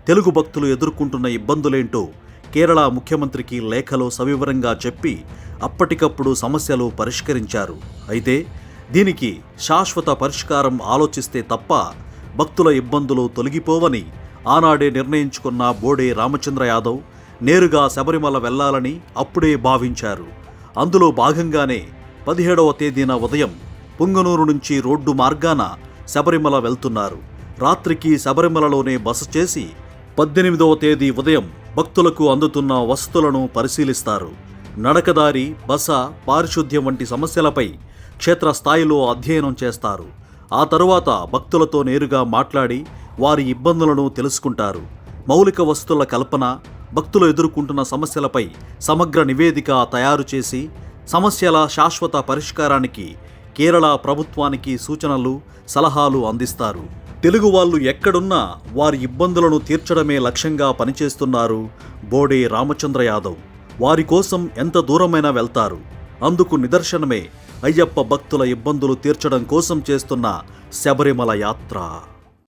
తెలుగు భక్తులు ఎదుర్కొంటున్న ఇబ్బందులేంటో కేరళ ముఖ్యమంత్రికి లేఖలో సవివరంగా చెప్పి అప్పటికప్పుడు సమస్యలు పరిష్కరించారు. అయితే దీనికి శాశ్వత పరిష్కారం ఆలోచిస్తే తప్ప భక్తుల ఇబ్బందులు తొలగిపోవని ఆనాడే నిర్ణయించుకున్న బోడే రామచంద్ర యాదవ్ నేరుగా శబరిమల వెళ్లాలని అప్పుడే భావించారు. అందులో భాగంగానే 17వ తేదీన ఉదయం పుంగనూరు నుంచి రోడ్డు మార్గాన శబరిమల వెళ్తున్నారు. రాత్రికి శబరిమలలోనే బస చేసి 18వ తేదీ ఉదయం భక్తులకు అందుతున్న వసతులను పరిశీలిస్తారు. నడకదారి, బస, పారిశుద్ధ్యం వంటి సమస్యలపై క్షేత్రస్థాయిలో అధ్యయనం చేస్తారు. ఆ తరువాత భక్తులతో నేరుగా మాట్లాడి వారి ఇబ్బందులను తెలుసుకుంటారు. మౌలిక వసతుల కల్పన, భక్తులు ఎదుర్కొంటున్న సమస్యలపై సమగ్ర నివేదిక తయారు చేసి సమస్యల శాశ్వత పరిష్కారానికి కేరళ ప్రభుత్వానికి సూచనలు, సలహాలు అందిస్తారు. తెలుగు వాళ్ళు ఎక్కడున్నా వారి ఇబ్బందులను తీర్చడమే లక్ష్యంగా పనిచేస్తున్నారు బోడే రామచంద్ర యాదవ్. వారి కోసం ఎంత దూరమైనా వెళ్తారు. అందుకు నిదర్శనమే అయ్యప్ప భక్తుల ఇబ్బందులు తీర్చడం కోసం చేస్తున్న శబరిమల యాత్ర.